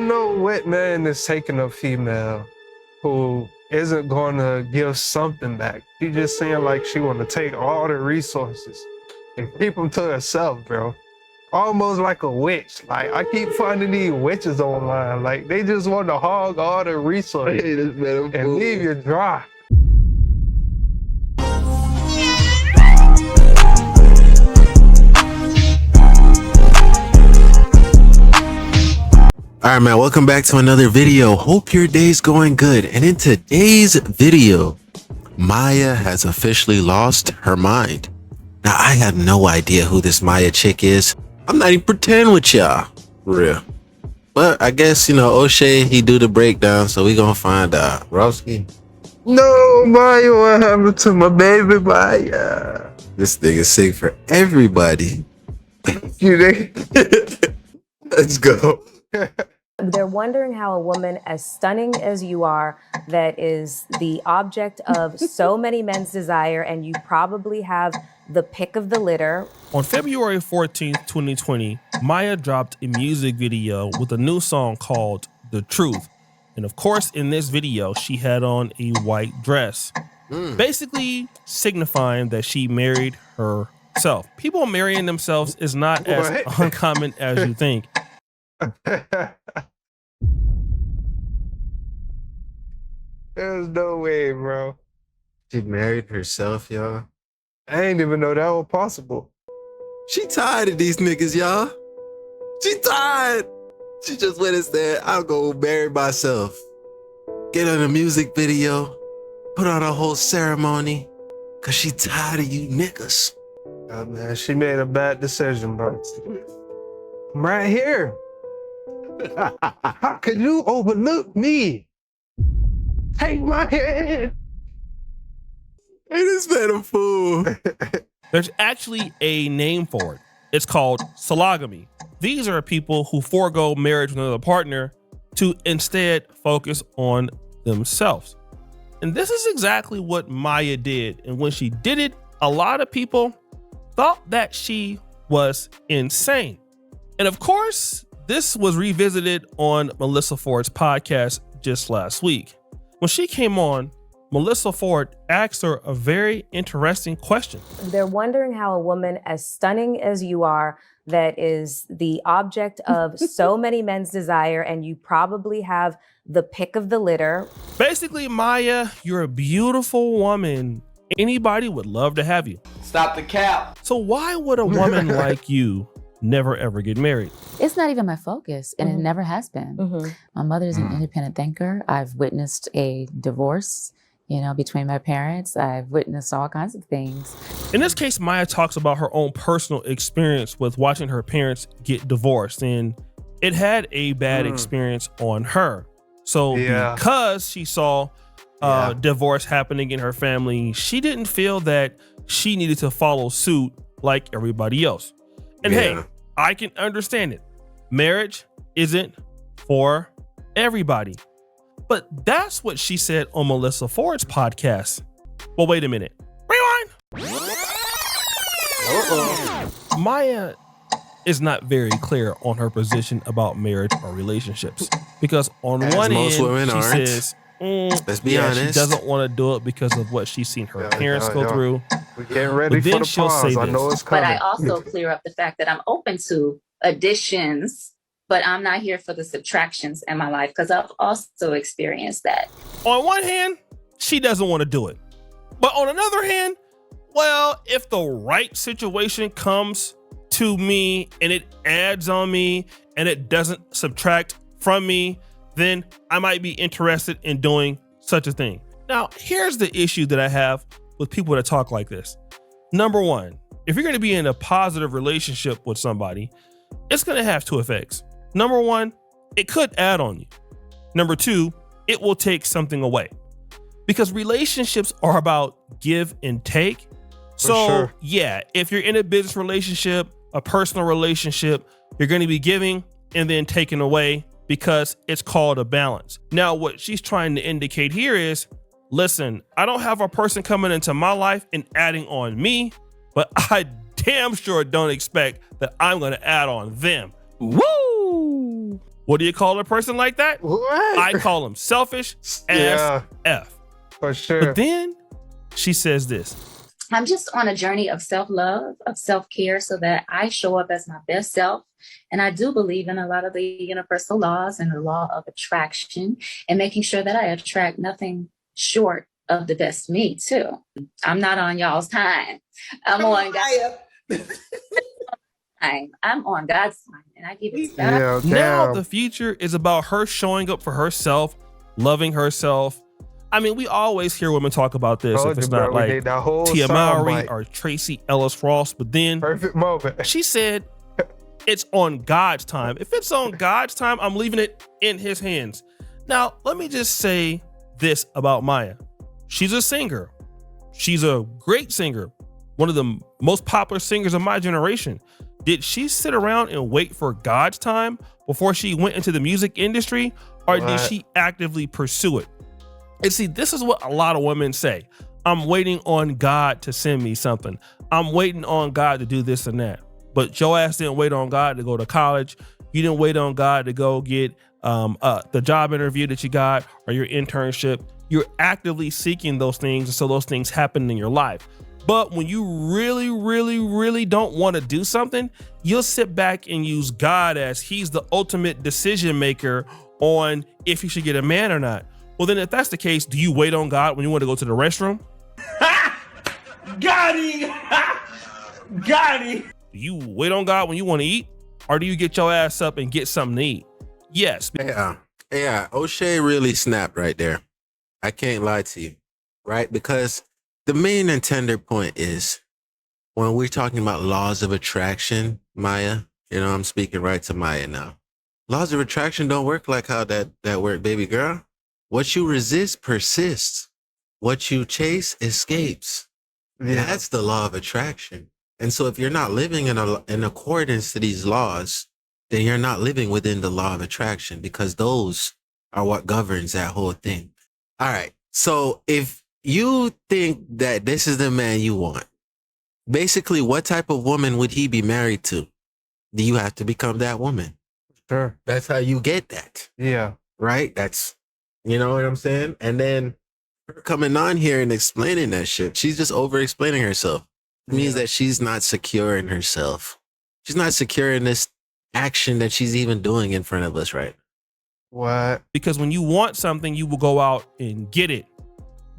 don't know what man is taking a female who isn't going to give something back. She just saying like she want to take all the resources and keep them to herself, bro. Almost like a witch. Like, I keep finding these witches online. Like, they just want to hog all the resources and leave you dry. All right, man, welcome back to another video. Hope your day's going good. And in today's video, Maya has officially lost her mind. Now, I have no idea who this Maya chick is. I'm not even pretending with y'all, for real. But I guess, you know, O'Shea, he do the breakdown, so we gonna find out. Rowski? No, Maya, what happened to my baby Maya? This thing is sick for everybody. You Let's go. They're wondering how a woman as stunning as you are, that is the object of so many men's desire, and you probably have the pick of the litter. On February 14th, 2020, Maya dropped a music video with a new song called The Truth. And of course, in this video, she had on a white dress, basically signifying that she married herself. People marrying themselves is not as uncommon as you think. There's no way, bro. She married herself, y'all. I didn't even know that was possible. She tired of these niggas, y'all. She tired. She just went and said, I'll go marry myself. Get on a music video, put on a whole ceremony, cause she tired of you niggas. Oh, man, she made a bad decision, bro. I'm right here. How could you overlook me? Take my hand. Hey, this man a fool. There's actually a name for it. It's called sologamy. These are people who forego marriage with another partner to instead focus on themselves. And this is exactly what Maya did. And when she did it, a lot of people thought that she was insane. And of course, this was revisited on Melissa Ford's podcast just last week. When she came on, Melissa Ford asked her a very interesting question. They're wondering how a woman as stunning as you are, that is the object of so many men's desire, and you probably have the pick of the litter. Basically, Maya, you're a beautiful woman. Anybody would love to have you. Stop the cap. So why would a woman like you never ever get married? It's not even my focus, and it never has been. My mother is an independent thinker. I've witnessed a divorce, you know, between my parents. I've witnessed all kinds of things. In this case, Maya talks about her own personal experience with watching her parents get divorced, and it had a bad experience on her. So because she saw divorce happening in her family, she didn't feel that she needed to follow suit like everybody else. And hey, I can understand it. Marriage isn't for everybody. But that's what she said on Melissa Ford's podcast. Well, wait a minute. Rewind. Maya is not very clear on her position about marriage or relationships. Because on one end, she says, let's be honest, she doesn't want to do it because of what she's seen her parents go through. We're getting ready for the pause. I know it's coming. But I also clear up the fact that I'm open to additions, but I'm not here for the subtractions in my life, because I've also experienced that. On one hand, she doesn't want to do it. But on another hand, well, if the right situation comes to me and it adds on me and it doesn't subtract from me, then I might be interested in doing such a thing. Now, here's the issue that I have with people that talk like this. Number one, if you're going to be in a positive relationship with somebody, it's going to have two effects. Number one, it could add on you. Number two, it will take something away, because relationships are about give and take. So yeah, if you're in a business relationship, a personal relationship, you're going to be giving and then taking away, because it's called a balance. Now, what she's trying to indicate here is, listen, I don't have a person coming into my life and adding on me, but I damn sure don't expect that I'm going to add on them. Woo! What do you call a person like that? What? I call him selfish Yeah. as F. For sure. But then she says this. I'm just on a journey of self-love, of self-care, so that I show up as my best self. And I do believe in a lot of the universal laws and the law of attraction, and making sure that I attract nothing short of the best me too. I'm not on y'all's time. I'm on God's time. I'm on God's time, and I give it to God. Yeah, Now damn. the future is about her showing up for herself, loving herself. I mean, we always hear women talk about this. Told If it's you, bro, not we like need that whole Tia sound Mowry bite. or Tracy Ellis Ross, but then Perfect moment. she said it's on God's time. If it's on God's time, I'm leaving it in his hands. Now, let me just say this about Maya. She's a singer. She's a great singer. One of the most popular singers of my generation. Did she sit around and wait for God's time before she went into the music industry, or did What? she actively pursue it? And see, this is what a lot of women say. I'm waiting on God to send me something. I'm waiting on God to do this and that. But your ass didn't wait on God to go to college. You didn't wait on God to go get the job interview that you got or your internship. You're actively seeking those things, and so those things happen in your life. But when you really, really, really don't want to do something, you'll sit back and use God as he's the ultimate decision maker on if you should get a man or not. Well, then if that's the case, do you wait on God when you want to go to the restroom? Got him! Got him! Do you wait on God when you want to eat? Or do you get your ass up and get something to eat? Yes. Yeah. O'Shea really snapped right there. I can't lie to you, right? Because the main and tender point is when we're talking about laws of attraction, Maya, I'm speaking right to Maya now. Laws of attraction don't work like how that work, baby girl. What you resist persists. What you chase escapes. Yeah. That's the law of attraction. And so if you're not living in accordance to these laws, then you're not living within the law of attraction, because those are what governs that whole thing. All right. So if you think that this is the man you want, basically what type of woman would he be married to? Do you have to become that woman? Sure. That's how you get that, Yeah. right? That's, you know what I'm saying? And then her coming on here and explaining that shit, she's just over explaining herself. It means that she's not secure in herself. She's not secure in this action that she's even doing in front of us, right? What? Because when you want something, you will go out and get it.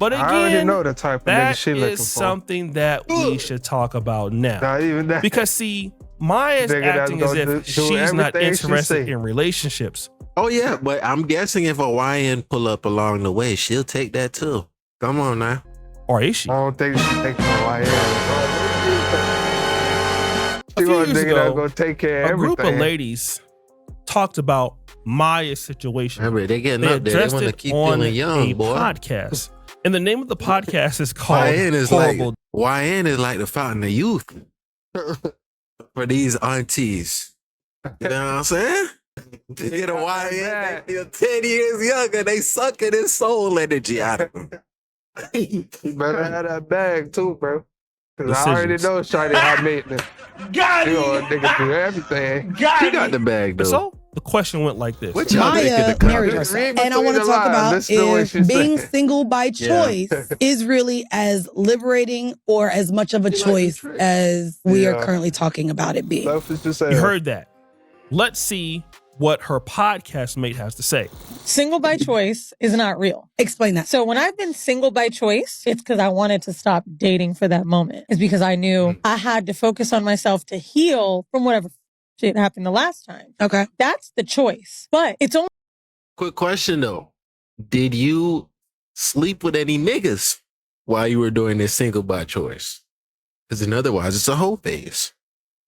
But I already again, know the type of nigga that she looking is for. something that we should talk about now. Not even that. Because see, Maya's Nigga that's acting as gonna if do she's not everything she interested say. in relationships. Oh yeah, but I'm guessing if a YN pull up along the way, she'll take that too. Come on now. Or is she? I don't think she take my YN. A She few gonna years nigga that ago, gonna take care of a group everything. of ladies talked about Maya's situation. Remember, they getting They up there. They addressed want to it keep on feeling young, a boy. podcast. And the name of the podcast is called YN is Horrible. YN is like the fountain of youth for these aunties. You know what I'm saying? They get a YN, they feel 10 years younger. They sucking his soul energy out of them. You better have that bag too, bro. Cause I already Decisions. know Shawty high maintenance. Got You know, a him! nigga do everything. Got She him! got the bag though. So the question went like this. What y'all think of the Maya married comments? herself. Read And I want to between the talk lines. about Listen to what if she being said. single by Yeah. choice is really as liberating or as much of a She like the choice trick. as we are Yeah. currently talking about it being. Selfish to say. You heard that. Let's see what her podcast mate has to say. Single by choice is not real. Explain that. So when I've been single by choice, it's because I wanted to stop dating for that moment. It's because I knew I had to focus on myself to heal from whatever shit happened the last time. Okay. That's the choice. But it's only Quick question though. Did you sleep with any niggas while you were doing this single by choice? Because otherwise it's a whole phase.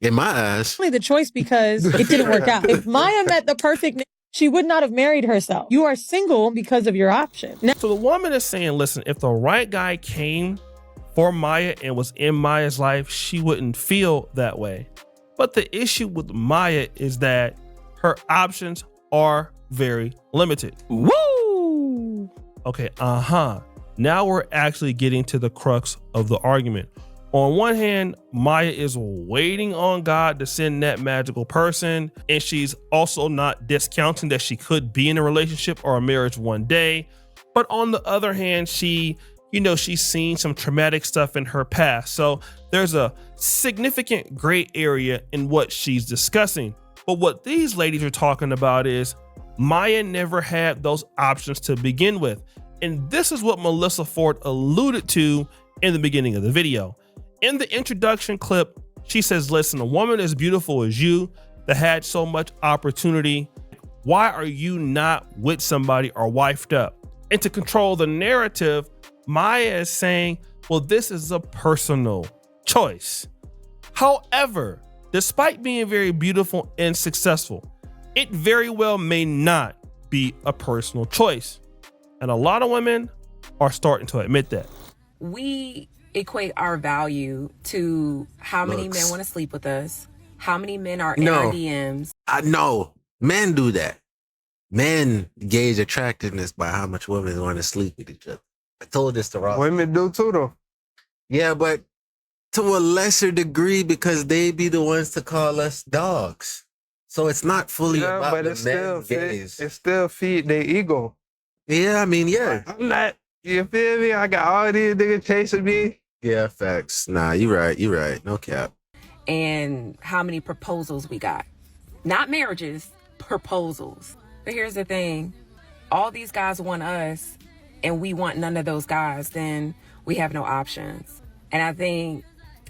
In my eyes. the choice because it didn't work out. If Maya met the perfect, she would not have married herself. You are single because of your option. Now, So the woman is saying, listen, if the right guy came for Maya and was in Maya's life, she wouldn't feel that way. But the issue with Maya is that her options are very limited. woo! Okay, now we're actually getting to the crux of the argument. On one hand, Maya is waiting on God to send that magical person, and she's also not discounting that she could be in a relationship or a marriage one day. But on the other hand, she's seen some traumatic stuff in her past. So there's a significant gray area in what she's discussing. But what these ladies are talking about is Maya never had those options to begin with. And this is what Melissa Ford alluded to in the beginning of the video. In the introduction clip, she says, listen, a woman as beautiful as you that had so much opportunity, why are you not with somebody or wifed up? And to control the narrative, Maya is saying, well, this is a personal choice. However, despite being very beautiful and successful, it very well may not be a personal choice. And a lot of women are starting to admit that. We equate our value to how many Looks. men want to sleep with us, how many men are in our DMs. I know. Men do that. Men gauge attractiveness by how much women want to sleep with each other. I told this to Ross. Women do too, though. Yeah, but to a lesser degree because they be the ones to call us dogs. So it's not fully about but the it still men's gaze. it still feed their ego. Yeah, I mean, yeah. I'm not. You feel me? I got all these niggas chasing me. Yeah, facts. Nah, you right. No cap. And how many proposals we got. Not marriages, proposals. But here's the thing. All these guys want us and we want none of those guys, then we have no options. And I think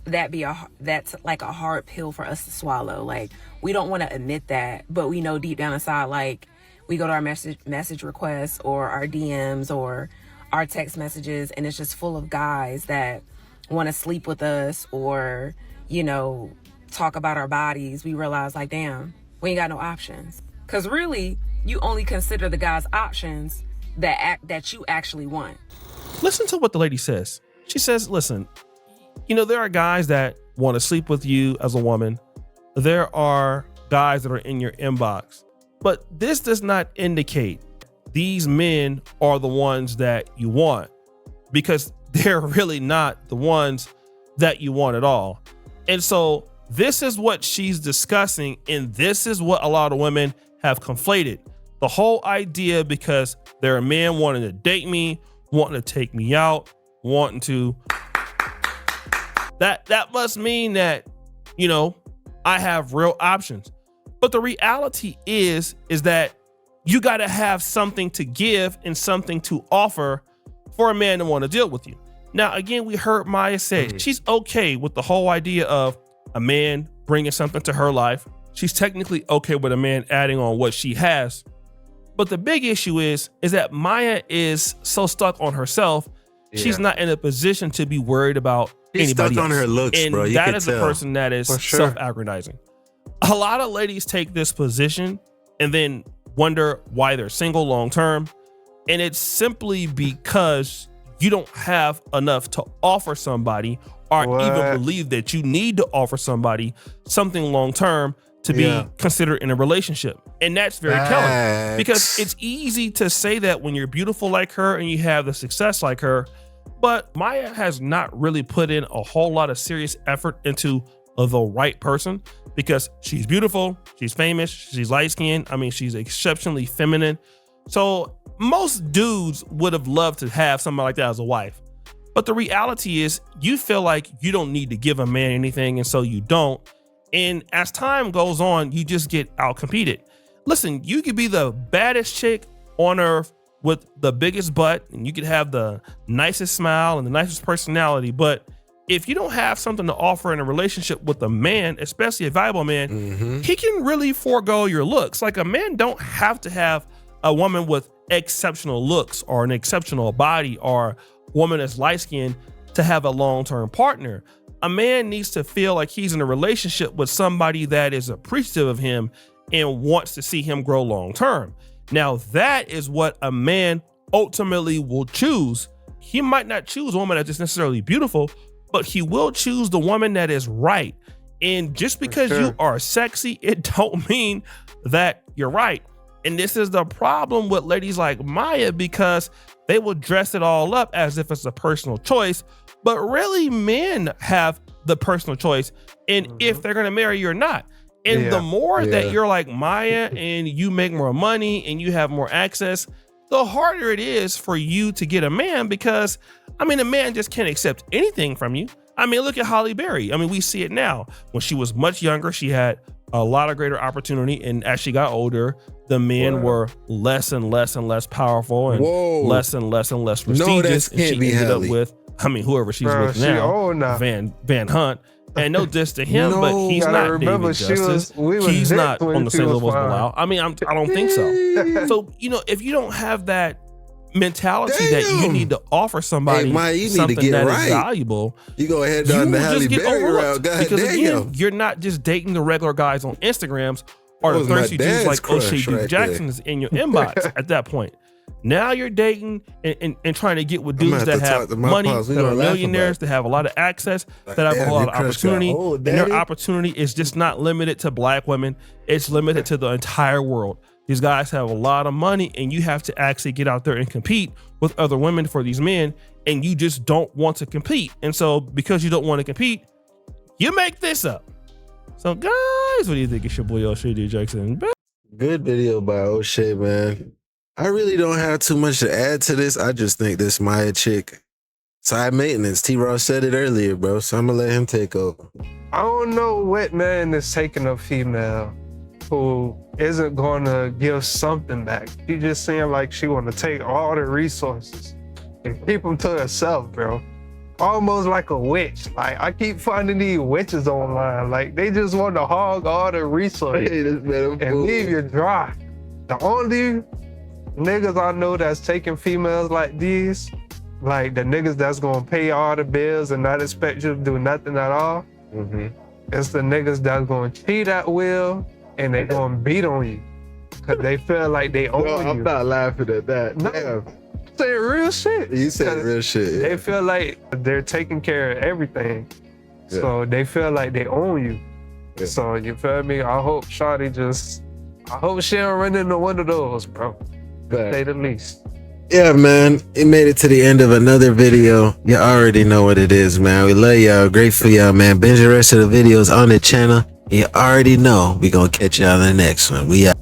that's like a hard pill for us to swallow. Like, we don't want to admit that, but we know deep down inside, like, we go to our message requests or our DMs or our text messages, and it's just full of guys that want to sleep with us or, talk about our bodies. We realize, like, damn, we ain't got no options. Because really, you only consider the guy's options that you actually want. Listen to what the lady says. She says, listen, there are guys that want to sleep with you as a woman. There are guys that are in your inbox. But this does not indicate these men are the ones that you want, because they're really not the ones that you want at all. And so this is what she's discussing, and this is what a lot of women have conflated. The whole idea, because there are men wanting to date me, wanting to take me out, wanting to... That must mean that, I have real options. But the reality is that you got to have something to give and something to offer for a man to want to deal with you. Now, again, we heard Maya say she's okay with the whole idea of a man bringing something to her life. She's technically okay with a man adding on what she has. But the big issue is that Maya is so stuck on herself. Yeah. She's not in a position to be worried about anybody stuck else. On her looks, and bro. that is a person that is self-aggrandizing. A lot of ladies take this position and then wonder why they're single long term. And it's simply because you don't have enough to offer somebody or even believe that you need to offer somebody something long term to be considered in a relationship. And that's very telling, because it's easy to say that when you're beautiful like her and you have the success like her. But Maya has not really put in a whole lot of serious effort into the right person, because she's beautiful, she's famous, she's light-skinned. I mean, she's exceptionally feminine. So most dudes would have loved to have somebody like that as a wife. But the reality is you feel like you don't need to give a man anything, and so you don't. And as time goes on, you just get out-competed. Listen, you could be the baddest chick on earth with the biggest butt, and you could have the nicest smile and the nicest personality, but if you don't have something to offer in a relationship with a man, especially a valuable man, he can really forego your looks. Like, a man don't have to have a woman with exceptional looks or an exceptional body or a woman that's light-skinned to have a long-term partner. A man needs to feel like he's in a relationship with somebody that is appreciative of him and wants to see him grow long-term. Now, that is what a man ultimately will choose. He might not choose a woman that's just necessarily beautiful, but he will choose the woman that is right. And just because you are sexy, it don't mean that you're right. And this is the problem with ladies like Maya, because they will dress it all up as if it's a personal choice, But really, men have the personal choice in if they're going to marry you or not. And the more that you're like Maya and you make more money and you have more access, the harder it is for you to get a man, because I mean, a man just can't accept anything from you. I mean, look at Holly Berry. I mean, we see it now. When she was much younger, she had a lot of greater opportunity. And as she got older, the men were less and less and less powerful and less and less and less prestigious. And she ended up with, I mean, whoever she's with now, Van Hunt. And no diss to him, but he's not David Justice. He's not on the same level as Bilal. I mean, I don't think so. So, you know, if you don't have that mentality that you need to offer somebody something that is valuable, you go ahead down the Halle Berry route. Because again, you're not just dating the regular guys on Instagrams or the thirsty dudes like O'Shea Duke Jackson is in your inbox at that point. Now you're dating and trying to get with dudes that have money, that are millionaires, that have a lot of access, that have a lot of opportunity. And their opportunity is just not limited to black women. It's limited to the entire world. These guys have a lot of money, and you have to actually get out there and compete with other women for these men, and you just don't want to compete. And so because you don't want to compete, you make this up. So guys, what do you think? It's your boy O'Shea D. Jackson. Good video by O'Shea, man. I really don't have too much to add to this. I just think this Maya chick, side maintenance. T-Ross said it earlier, bro, so I'm gonna let him take over. I don't know what man is taking a female who isn't going to give something back. She just saying like she want to take all the resources and keep them to herself, bro. Almost like a witch. Like, I keep finding these witches online. Like, they just want to hog all the resources and leave you dry. The only niggas I know that's taking females like these, like the niggas that's gonna pay all the bills and not expect you to do nothing at all, it's the niggas that's gonna cheat at will and they gonna beat on you because they feel like they own you. I'm not laughing at that. No, damn. Say real shit. You said real shit. Yeah. They feel like they're taking care of everything. Yeah. So they feel like they own you. Yeah. So you feel me? I hope Shawty I hope she don't run into one of those, bro. To say the least. Yeah, man. It made it to the end of another video. You already know what it is, man. We love y'all. Grateful y'all, man. Binge the rest of the videos on the channel. You already know we gonna catch y'all in the next one. We out.